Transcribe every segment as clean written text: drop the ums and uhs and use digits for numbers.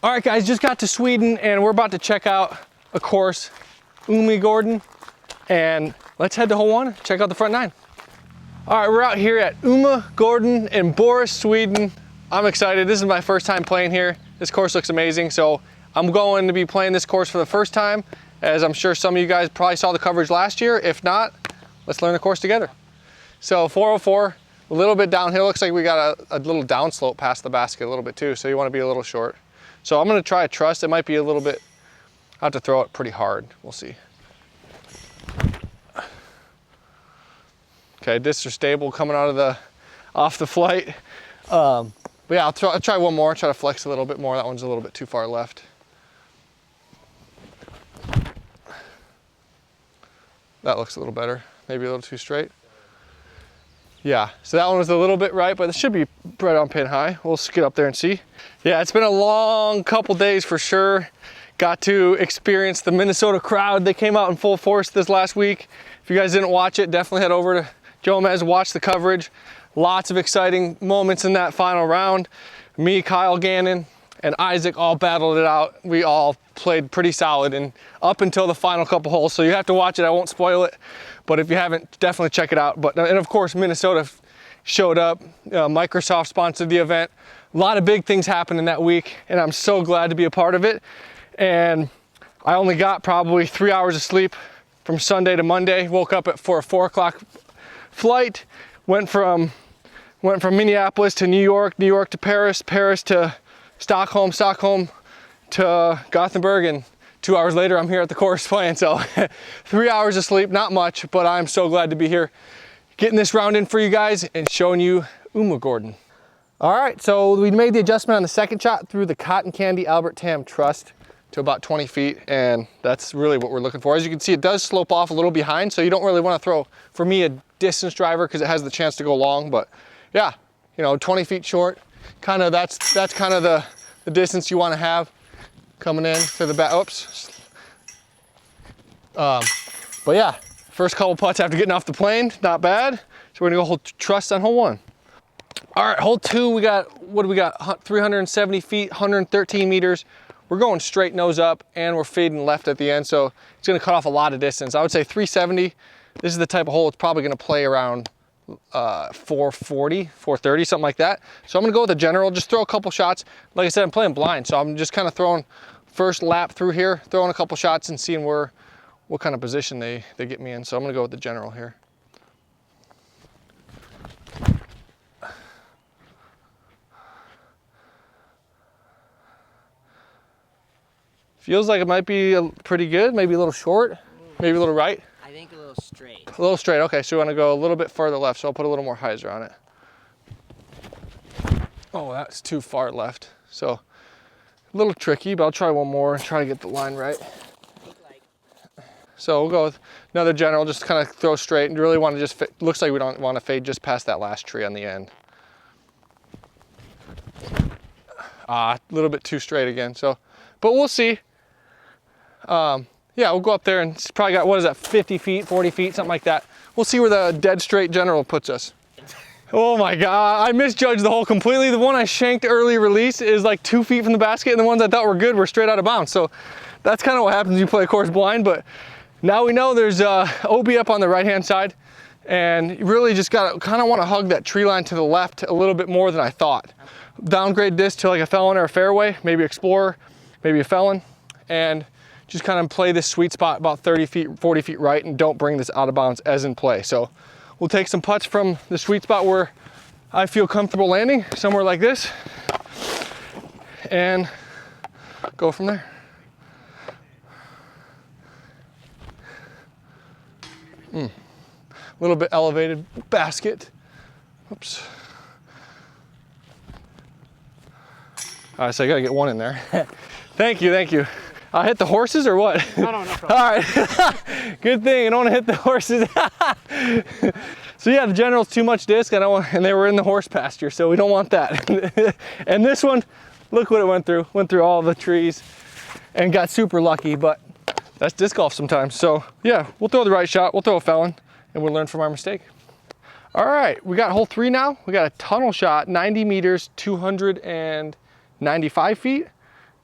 All right, guys, just got to Sweden and we're about to check out a course, Ymergården, and let's head to hole 1, check out the front 9. All right, we're out here at Ymergården in Borås, Sweden. I'm excited. This is my first time playing here. This course looks amazing, so I'm going to be playing this course for the first time, as I'm sure some of you guys probably saw the coverage last year. If not, let's learn the course together. So 404, a little bit downhill. Looks like we got a little downslope past the basket a little bit too, so you want to be a little short. So I'm going to try a trust. It might be a little bit, I have to throw it pretty hard. We'll see. Okay, discs are stable coming out of off the flight. But yeah, I'll try one more, try to flex a little bit more. That one's a little bit too far left. That looks a little better. Maybe a little too straight. Yeah, so that one was a little bit right, but it should be right on pin high. We'll just get up there and see. Yeah, it's been a long couple days for sure. Got to experience the Minnesota crowd. They came out in full force this last week. If you guys didn't watch it, definitely head over to Ymergårdens, watch the coverage. Lots of exciting moments in that final round. Me, Kyle Gannon, and Isaac all battled it out. We all played pretty solid and up until the final couple holes. So you have to watch it, I won't spoil it. But if you haven't, definitely check it out. And of course, Minnesota showed up. Microsoft sponsored the event. A lot of big things happened in that week, and I'm so glad to be a part of it. And I only got probably 3 hours of sleep from Sunday to Monday. Woke up for a 4 o'clock flight. Went from Minneapolis to New York, New York to Paris, Paris to Stockholm, Stockholm to Gothenburg, and 2 hours later I'm here at the course playing. So 3 hours of sleep, not much, but I'm so glad to be here getting this round in for you guys and showing you Ymergården. All right, so we made the adjustment on the second shot through the Cotton Candy Albert Tam Trust to about 20 feet, and that's really what we're looking for. As you can see, it does slope off a little behind, so you don't really want to throw, for me, a distance driver because it has the chance to go long. But yeah, you know, 20 feet short, kind of that's kind of the distance you want to have coming in to the back. Oops. But yeah, first couple putts after getting off the plane, not bad. So we're gonna go hold trust on hole 1. All right, hole 2, we got, what do we got? 370 feet, 113 meters. We're going straight nose up and we're fading left at the end, so it's gonna cut off a lot of distance. I would say 370. This is the type of hole it's probably gonna play around 440, 430, something like that. So I'm gonna go with a general, just throw a couple shots. Like I said, I'm playing blind, so I'm just kind of throwing first lap through here, throwing a couple shots and seeing what kind of position they get me in. So I'm gonna go with the general here. Feels like it might be pretty good, maybe a little short, maybe a little right. I think a little straight. A little straight, okay, so we want to go a little bit further left, so I'll put a little more hyzer on it. Oh, that's too far left. So a little tricky, but I'll try one more and try to get the line right. So we'll go with another general, just kind of throw straight and really want to just, looks like we don't want to fade just past that last tree on the end. A little bit too straight again, so, but we'll see. Yeah, we'll go up there and it's probably got, what is that, 50 feet, 40 feet, something like that. We'll see where the dead straight general puts us. Oh my God, I misjudged the hole completely. The one I shanked early release is like 2 feet from the basket, and the ones I thought were good were straight out of bounds. So that's kind of what happens when you play a course blind, but now we know there's OB up on the right-hand side, and you really just gotta kind of want to hug that tree line to the left a little bit more than I thought. Downgrade this to like a felon or a fairway, maybe explorer, maybe a felon, and just kind of play this sweet spot about 30 feet, 40 feet right, and don't bring this out of bounds as in play. So we'll take some putts from the sweet spot where I feel comfortable landing, somewhere like this, and go from there. A little bit elevated basket. Oops. All right, so I gotta get one in there. Thank you, thank you. I'll hit the horses or what? No problem. All right, good thing I don't want to hit the horses. So yeah, the general's too much disc, and they were in the horse pasture, so we don't want that. And this one, look what it went through all the trees and got super lucky, but that's disc golf sometimes. So yeah, we'll throw the right shot, we'll throw a felon, and we'll learn from our mistake. All right, we got hole 3 now. We got a tunnel shot, 90 meters, 295 feet.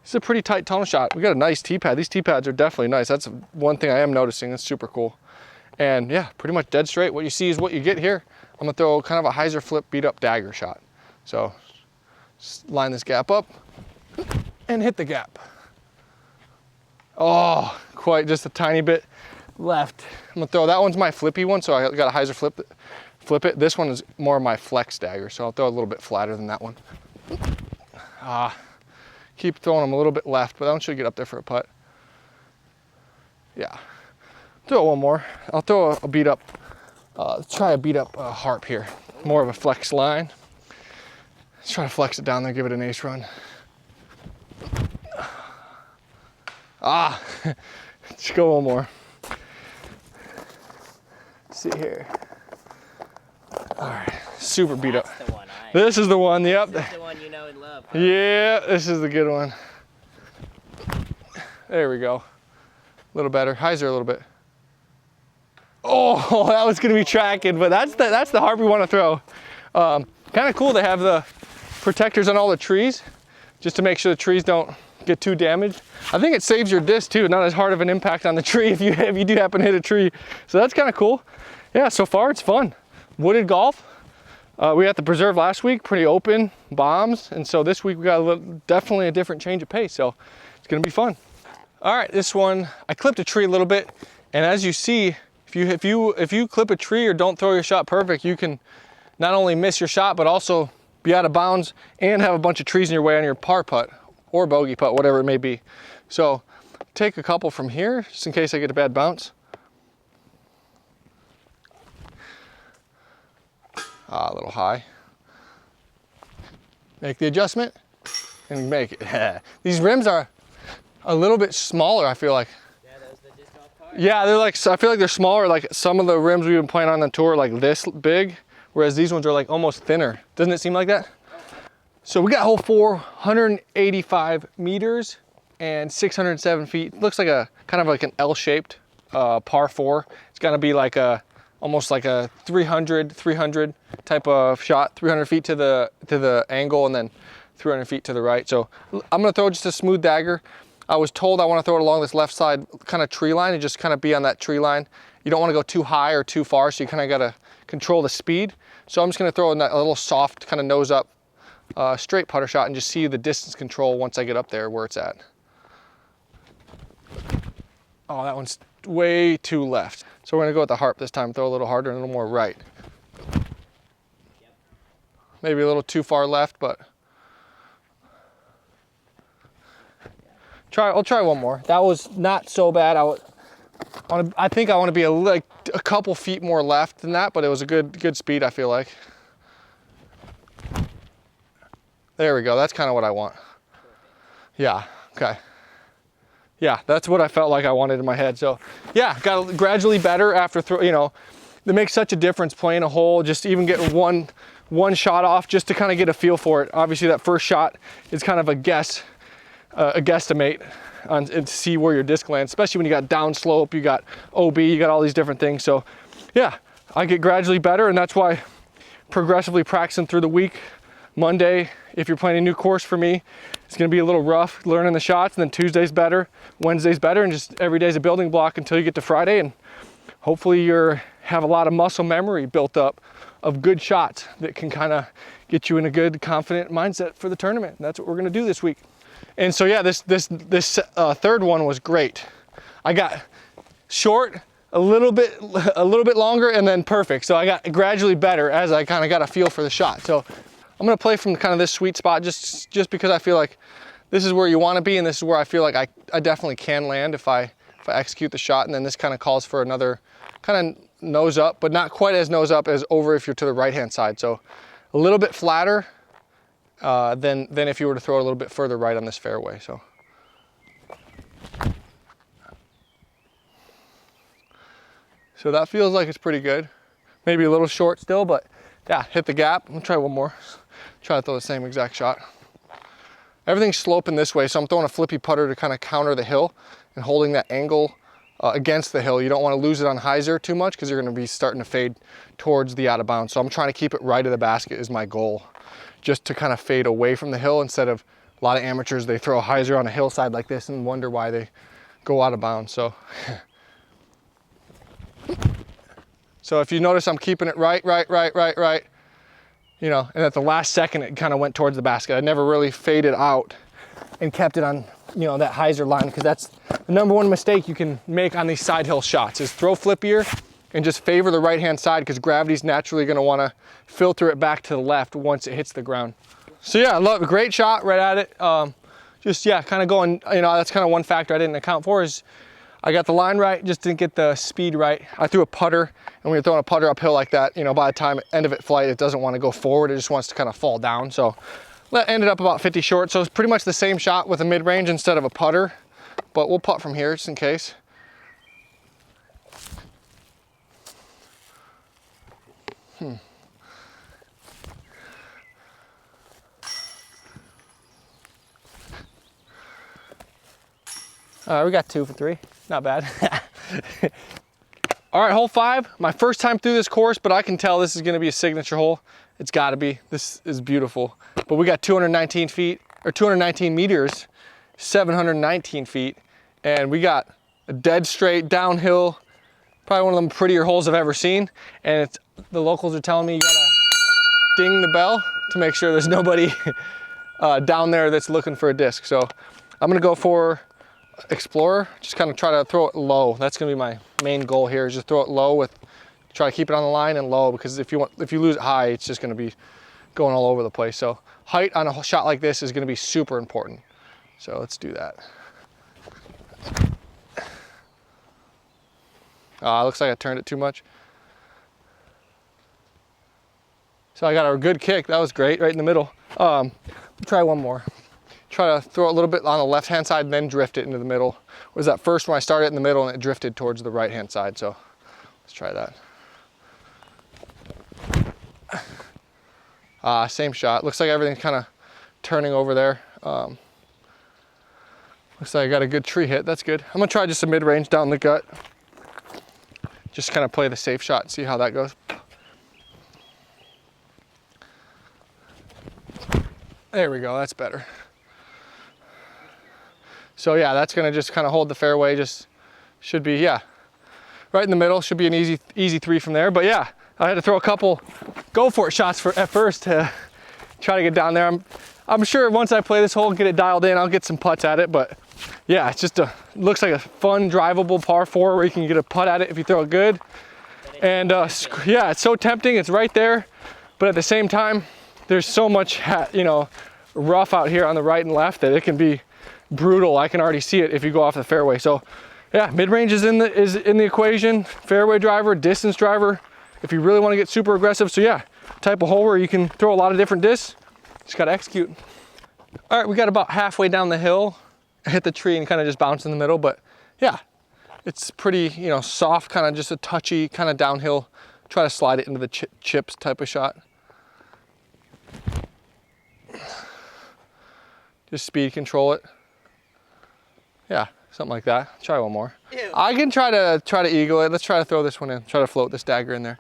This is a pretty tight tunnel shot. We got a nice tee pad. These tee pads are definitely nice. That's one thing I am noticing. It's super cool. And yeah, pretty much dead straight. What you see is what you get here. I'm gonna throw kind of a hyzer flip beat up dagger shot. So just line this gap up and hit the gap. Oh, quite just a tiny bit left. I'm gonna throw, that one's my flippy one, so I got a hyzer flip it. This one is more of my flex dagger, so I'll throw a little bit flatter than that one. Keep throwing them a little bit left, but that one should get up there for a putt. Yeah, throw one more. I'll throw a beat up, try a beat up harp here. More of a flex line. Let's try to flex it down there, give it an ace run. Let's go one more. Let's see here. All right, super beat up. This is the one, yep. This is the one you know and love. Huh? Yeah, this is the good one. There we go. A little better. Hyzer a little bit. Oh, that was gonna be tracking, but that's the harp we want to throw. Kind of cool to have the protectors on all the trees, just to make sure the trees don't get too damaged. I think it saves your disc too, not as hard of an impact on the tree if you do happen to hit a tree. So that's kind of cool. Yeah, so far it's fun. Wooded golf. We had the preserve last week, pretty open, bombs, and so this week we got definitely a different change of pace, so it's gonna be fun. All right, this one, I clipped a tree a little bit, and as you see, if you clip a tree or don't throw your shot perfect, you can not only miss your shot, but also be out of bounds and have a bunch of trees in your way on your par putt or bogey putt, whatever it may be. So take a couple from here, just in case I get a bad bounce. A little high. Make the adjustment and make it. These rims are a little bit smaller, I feel like. Yeah, those the disc golf cars? Yeah, they're like, I feel like they're smaller. Like some of the rims we've been playing on the tour, like this big, whereas these ones are like almost thinner. Doesn't it seem like that? So we got hole 4, 185 meters and 607 feet. Looks like a kind of like an L-shaped par 4. It's gonna be like a almost like a 300 type of shot, 300 feet to the angle and then 300 feet to the right. So I'm gonna throw just a smooth dagger. I was told I wanna throw it along this left side kind of tree line and just kind of be on that tree line. You don't wanna go too high or too far, so you kind of gotta control the speed. So I'm just gonna throw in that a little soft kind of nose up straight putter shot and just see the distance control once I get up there where it's at. Oh, that one's way too left. So we're gonna go with the harp this time, throw a little harder and a little more right. Maybe a little too far left, but I'll try one more. That was not so bad. I think I want to be a couple feet more left than that, but it was a good speed, I feel like. There we go. That's kind of what I want. Yeah. Okay. Yeah, that's what I felt like I wanted in my head. So yeah, got gradually better after it makes such a difference playing a hole, just even getting one shot off just to kind of get a feel for it. Obviously that first shot is kind of a guesstimate and to see where your disc lands, especially when you got downslope, you got OB, you got all these different things. So yeah, I get gradually better, and that's why progressively practicing through the week. Monday, if you're playing a new course for me, it's gonna be a little rough learning the shots, and then Tuesday's better, Wednesday's better, and just every day's a building block until you get to Friday, and hopefully you have a lot of muscle memory built up of good shots that can kind of get you in a good, confident mindset for the tournament. And that's what we're gonna do this week. And so yeah, this third one was great. I got short, a little bit longer, and then perfect. So I got gradually better as I kind of got a feel for the shot. So I'm gonna play from kind of this sweet spot just because I feel like this is where you wanna be, and this is where I feel like I definitely can land if I execute the shot. And then this kind of calls for another kind of nose up, but not quite as nose up as over if you're to the right-hand side. So a little bit flatter than if you were to throw it a little bit further right on this fairway. So that feels like it's pretty good. Maybe a little short still, but yeah, hit the gap. I'm gonna try one more. Try to throw the same exact shot. Everything's sloping this way, so I'm throwing a flippy putter to kind of counter the hill and holding that angle against the hill. You don't want to lose it on hyzer too much because you're going to be starting to fade towards the out of bounds. So I'm trying to keep it right of the basket is my goal, just to kind of fade away from the hill instead of a lot of amateurs, they throw a hyzer on a hillside like this and wonder why they go out of bounds. So, so if you notice, I'm keeping it right, you know, and at the last second, it kind of went towards the basket. I never really faded out and kept it on, you know, that hyzer line, because that's the #1 mistake you can make on these side hill shots is throw flippier and just favor the right-hand side, because gravity's naturally gonna wanna filter it back to the left once it hits the ground. So yeah, love a great shot right at it. Just, yeah, kind of going, you know, that's kind of one factor I didn't account for is I got the line right, just didn't get the speed right. I threw a putter, and when you're throwing a putter uphill like that, you know, by the time end of it flight, it doesn't want to go forward, it just wants to kind of fall down. So that ended up about 50 short. So it's pretty much the same shot with a mid-range instead of a putter, but we'll putt from here just in case. We got 2 for 3, not bad. All right, hole 5, my first time through this course, but I can tell this is gonna be a signature hole. It's gotta be, this is beautiful. But we got 219 feet, or 219 meters, 719 feet, and we got a dead straight downhill, probably one of them prettier holes I've ever seen. And it's, the locals are telling me you gotta ding the bell to make sure there's nobody down there that's looking for a disc. So I'm gonna go for Explorer, just kind of try to throw it low. That's gonna be my main goal here, is just throw it low with, try to keep it on the line and low, because if you lose it high, it's just gonna be going all over the place. So height on a shot like this is gonna be super important. So let's do that. Looks like I turned it too much. So I got a good kick, that was great, right in the middle. Try one more. Try to throw it a little bit on the left-hand side and then drift it into the middle. Was that first one I started in the middle and it drifted towards the right-hand side, so let's try that. Same shot. Looks like everything's kind of turning over there. Looks like I got a good tree hit, that's good. I'm gonna try just a mid-range down the gut. Just kind of play the safe shot and see how that goes. There we go, that's better. So yeah, that's gonna just kind of hold the fairway, just should be, yeah, right in the middle, should be an easy 3 from there. But yeah, I had to throw a couple go for it shots at first to try to get down there. I'm sure once I play this hole and get it dialed in, I'll get some putts at it. But yeah, it's just looks like a fun, drivable par 4 where you can get a putt at it if you throw it good. And yeah, it's so tempting, it's right there. But at the same time, there's so much, you know, rough out here on the right and left that it can be brutal. I can already see it if you go off the fairway. So yeah, mid-range is in the equation. Fairway driver, distance driver, if you really want to get super aggressive. So yeah, type of hole where you can throw a lot of different discs. Just got to execute. All right, we got about halfway down the hill. I hit the tree and kind of just bounced in the middle, but yeah, it's pretty, you know, soft, kind of just a touchy kind of downhill. Try to slide it into the chips type of shot. Just speed control it. Yeah, something like that. Try one more. Ew. I can try to eagle it. Let's try to throw this one in. Try to float this dagger in there.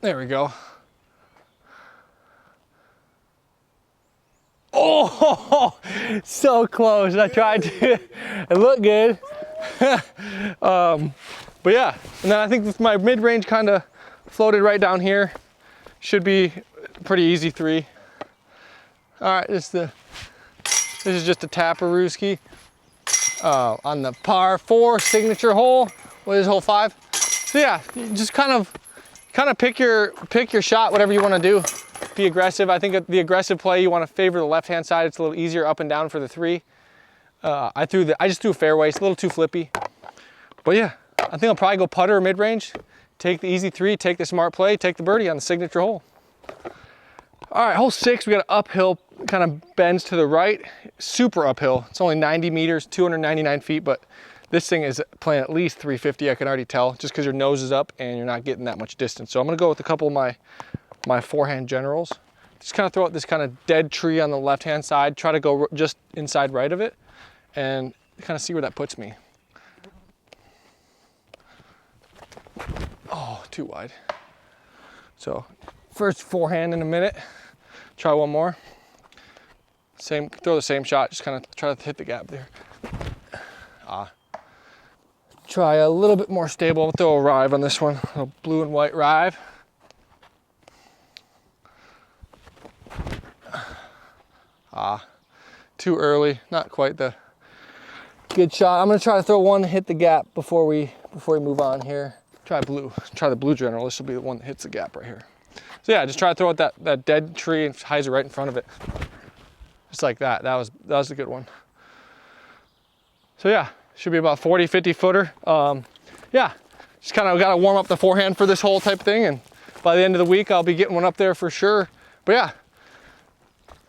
There we go. Oh, so close. I tried to. It looked good. But yeah, and then I think with my mid-range kind of floated right down here. Should be a pretty easy 3. All right, this is just a Taparooski on the par 4 signature hole. What is hole 5? So yeah, just kind of pick your shot, whatever you want to do. Be aggressive. I think the aggressive play, you want to favor the left-hand side. It's a little easier up and down for the 3. I just threw a fairway. It's a little too flippy. But yeah, I think I'll probably go putter or mid-range. Take the easy 3, take the smart play, take the birdie on the signature hole. All right, hole 6, we got an uphill, kind of bends to the right, super uphill. It's only 90 meters, 299 feet, but this thing is playing at least 350, I can already tell, just because your nose is up and you're not getting that much distance. So I'm gonna go with a couple of my forehand generals. Just kind of throw out this kind of dead tree on the left-hand side, try to go just inside right of it, and kind of see where that puts me. Oh, too wide. So first forehand in a minute. Try one more. throw the same shot, just kind of try to hit the gap there. Try a little bit more stable. I'll throw a rive on this one, a blue and white rive. Too early, not quite the good shot. I'm gonna try to throw one to hit the gap before we move on here. Try the blue general. This will be the one that hits the gap right here. So yeah, just try to throw at that dead tree and hyzer right in front of it. Just like that. That was a good one. So yeah, should be about 40, 50 footer. Yeah, just kind of got to warm up the forehand for this whole type of thing, and by the end of the week, I'll be getting one up there for sure. But yeah,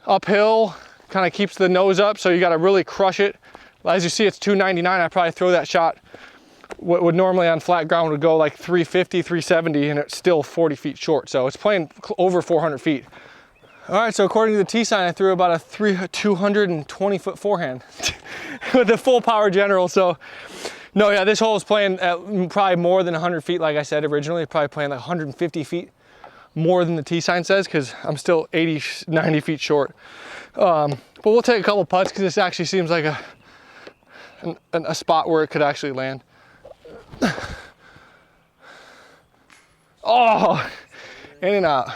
uphill, kind of keeps the nose up, so you got to really crush it. As you see, it's 299. I probably throw that shot. What would normally on flat ground would go like 350, 370, and it's still 40 feet short. So it's playing over 400 feet. All right, so according to the T sign, I threw about a 220 foot forehand with the full power general. So no, yeah, this hole is playing at probably more than 100 feet. Like I said originally, probably playing like 150 feet more than the T sign says, because I'm still 80, 90 feet short. But we'll take a couple putts because this actually seems like a spot where it could actually land. Oh, in and out.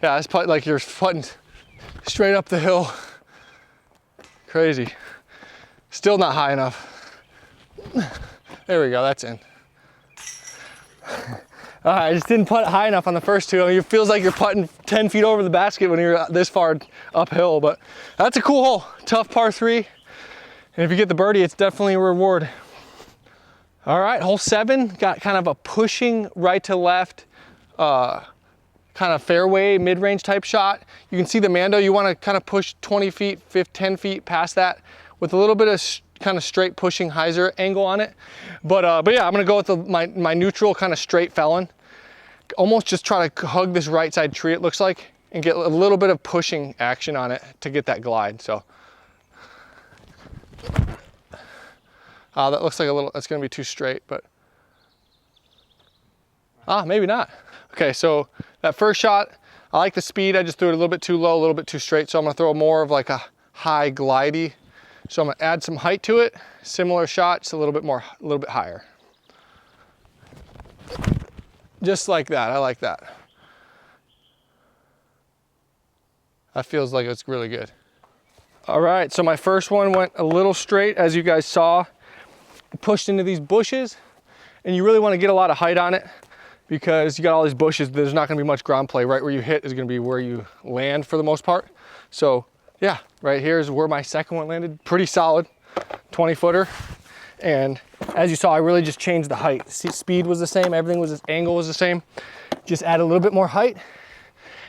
Yeah, it's like you're putting straight up the hill. Crazy. Still not high enough. There we go, that's in. I just didn't putt high enough on the first two. I mean, it feels like you're putting 10 feet over the basket when you're this far uphill, but that's a cool hole. Tough par 3. And if you get the birdie, it's definitely a reward. All right, hole 7, got kind of a pushing right to left, kind of fairway, mid-range type shot. You can see the Mando, you want to kind of push 20 feet, 10 feet past that with a little bit of kind of straight pushing hyzer angle on it. But yeah, I'm gonna go with my neutral kind of straight felon. Almost just try to hug this right side tree, it looks like, and get a little bit of pushing action on it to get that glide, so. That looks like that's gonna be too straight, but. Maybe not. Okay, so that first shot, I like the speed. I just threw it a little bit too low, a little bit too straight. So I'm gonna throw more of like a high glidey. So I'm gonna add some height to it. Similar shot, just a little bit higher. Just like that, I like that. That feels like it's really good. All right, so my first one went a little straight, as you guys saw. Pushed into these bushes, and you really wanna get a lot of height on it, because you got all these bushes, there's not gonna be much ground play. Right where you hit is gonna be where you land for the most part. So yeah, right here is where my second one landed. Pretty solid, 20 footer. And as you saw, I really just changed the height. Speed was the same, everything was, angle was the same. Just add a little bit more height.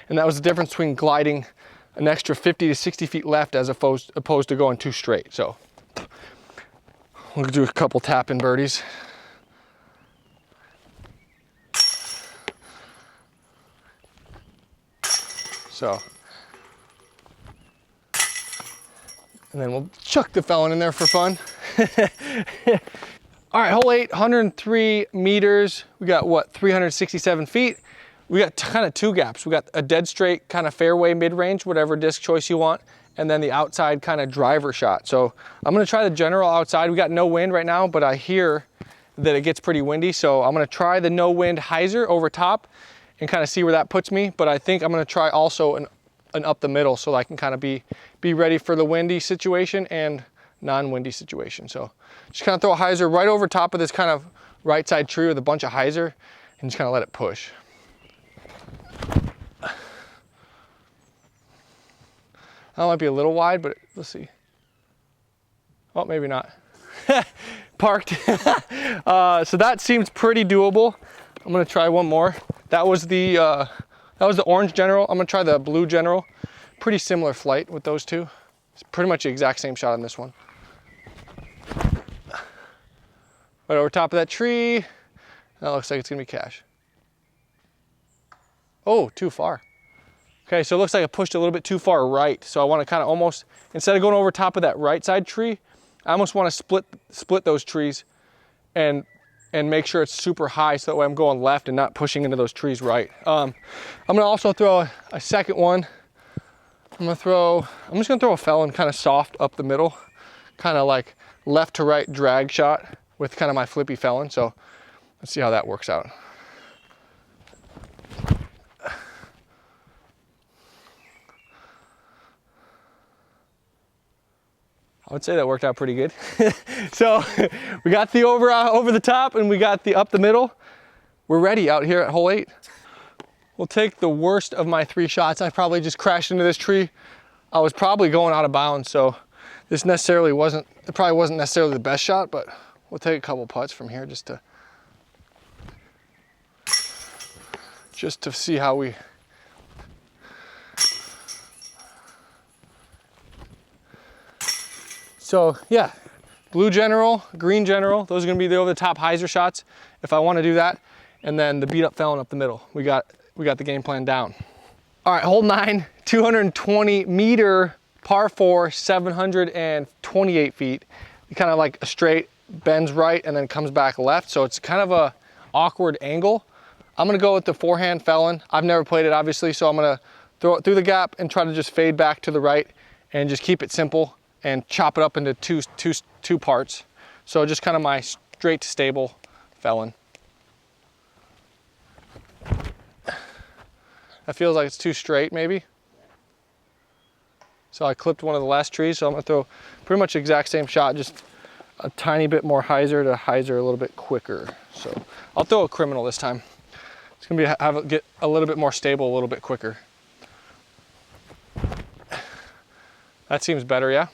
And that was the difference between gliding an extra 50 to 60 feet left as opposed to going too straight. So we'll do a couple tap-in birdies. So, and then we'll chuck the felon in there for fun. All right, hole 8, 103 meters. We got what, 367 feet. We got kind of two gaps. We got a dead straight kind of fairway mid-range, whatever disc choice you want, and then the outside kind of driver shot. So I'm gonna try the general outside. We got no wind right now, but I hear that it gets pretty windy. So I'm gonna try the no wind hyzer over top and kind of see where that puts me. But I think I'm gonna try also an up the middle so I can kind of be ready for the windy situation and non-windy situation. So just kind of throw a hyzer right over top of this kind of right side tree with a bunch of hyzer and just kind of let it push. That might be a little wide, but let's see. Oh, maybe not. Parked. So that seems pretty doable. I'm gonna try one more. That was the orange general. I'm gonna try the blue general. Pretty similar flight with those two. It's pretty much the exact same shot on this one. Right over top of that tree. That looks like it's gonna be cash. Oh, too far. Okay, so it looks like I pushed a little bit too far right. So I wanna kind of almost, instead of going over top of that right side tree, I almost wanna split those trees and make sure it's super high so that way I'm going left and not pushing into those trees right. I'm gonna also throw a second one I'm just gonna throw a felon kind of soft up the middle, kind of like left to right drag shot with kind of my flippy felon. So let's see how that works out. I would say that worked out pretty good. So we got the over the top and we got the up the middle. We're ready out here at hole 8. We'll take the worst of my 3 shots. I probably just crashed into this tree. I was probably going out of bounds, so this probably wasn't necessarily the best shot, but we'll take a couple putts from here just to see how we. So yeah, blue general, green general, those are gonna be the over the top hyzer shots if I wanna do that. And then the beat up felon up the middle. We got the game plan down. All right, hole 9, 220 meter par 4, 728 feet. Kind of like a straight, bends right and then comes back left. So it's kind of a awkward angle. I'm gonna go with the forehand felon. I've never played it obviously, so I'm gonna throw it through the gap and try to just fade back to the right and just keep it simple and chop it up into two parts. So just kind of my straight to stable felon. That feels like it's too straight maybe. So I clipped one of the last trees, so I'm gonna throw pretty much the exact same shot, just a tiny bit more hyzer to hyzer a little bit quicker. So I'll throw a criminal this time. It's gonna be get a little bit more stable a little bit quicker. That seems better, yeah?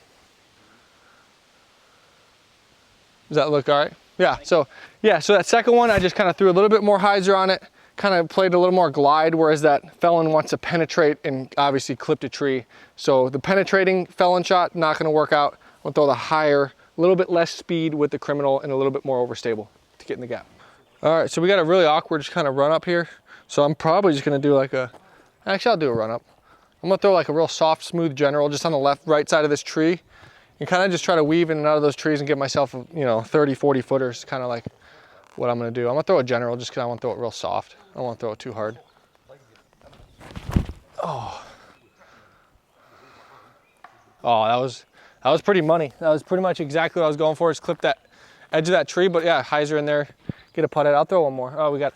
Does that look all right? Yeah, so that second one, I just kind of threw a little bit more hyzer on it, kind of played a little more glide, whereas that felon wants to penetrate and obviously clipped a tree. So the penetrating felon shot, not gonna work out. I'll throw the higher, a little bit less speed with the criminal and a little bit more overstable to get in the gap. All right, so we got a really awkward just kind of run up here. So I'm probably just gonna do actually I'll do a run up. I'm gonna throw like a real soft, smooth general just on the right side of this tree and kind of just try to weave in and out of those trees and get myself, 30, 40 footers, kind of like what I'm gonna do. I'm gonna throw a general just because I want to throw it real soft. I don't want to throw it too hard. Oh, that was pretty money. That was pretty much exactly what I was going for, is clip that edge of that tree. But yeah, hyzer in there, get a putt out. I'll throw one more. Oh, we got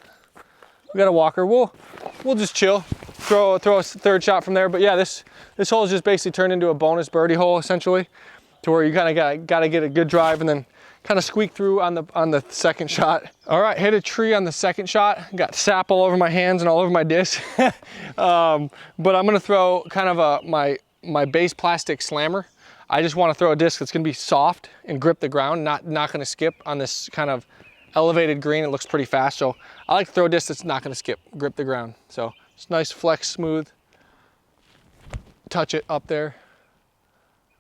a walker. We'll just chill. Throw a third shot from there. But yeah, this hole is just basically turned into a bonus birdie hole essentially, to where you kind of got to get a good drive and then kind of squeak through on the second shot. All right, hit a tree on the second shot. Got sap all over my hands and all over my disc. But I'm gonna throw kind of my base plastic slammer. I just want to throw a disc that's gonna be soft and grip the ground, not gonna skip on this kind of elevated green. It looks pretty fast, so I like to throw a disc that's not gonna skip, grip the ground. So it's nice, flex, smooth. Touch it up there,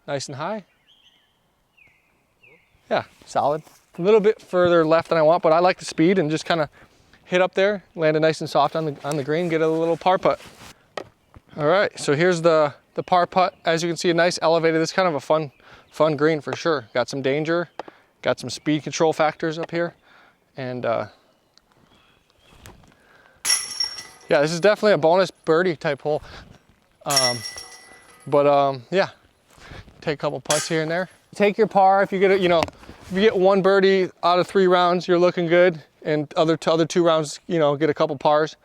nice and high. Yeah, solid. A little bit further left than I want, but I like the speed and just kind of hit up there, land it nice and soft on the green, get a little par putt. All right, so here's the par putt. As you can see, a nice elevated. This is kind of a fun green for sure. Got some danger, got some speed control factors up here, and yeah, this is definitely a bonus birdie type hole. Yeah, take a couple putts here and there. Take your par. If you get if you get one birdie out of 3 rounds, you're looking good, and other 2 rounds, get a couple pars.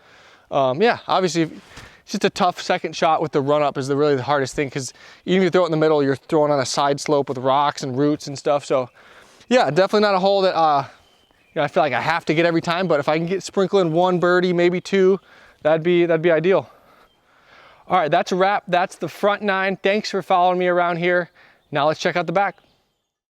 Yeah, obviously, it's just a tough second shot with the run up is really the hardest thing, because even if you throw it in the middle, you're throwing on a side slope with rocks and roots and stuff. So, yeah, definitely not a hole that I feel like I have to get every time. But if I can sprinkle in 1 birdie, maybe 2, that'd be ideal. All right, that's a wrap. That's the front 9. Thanks for following me around here. Now let's check out the back.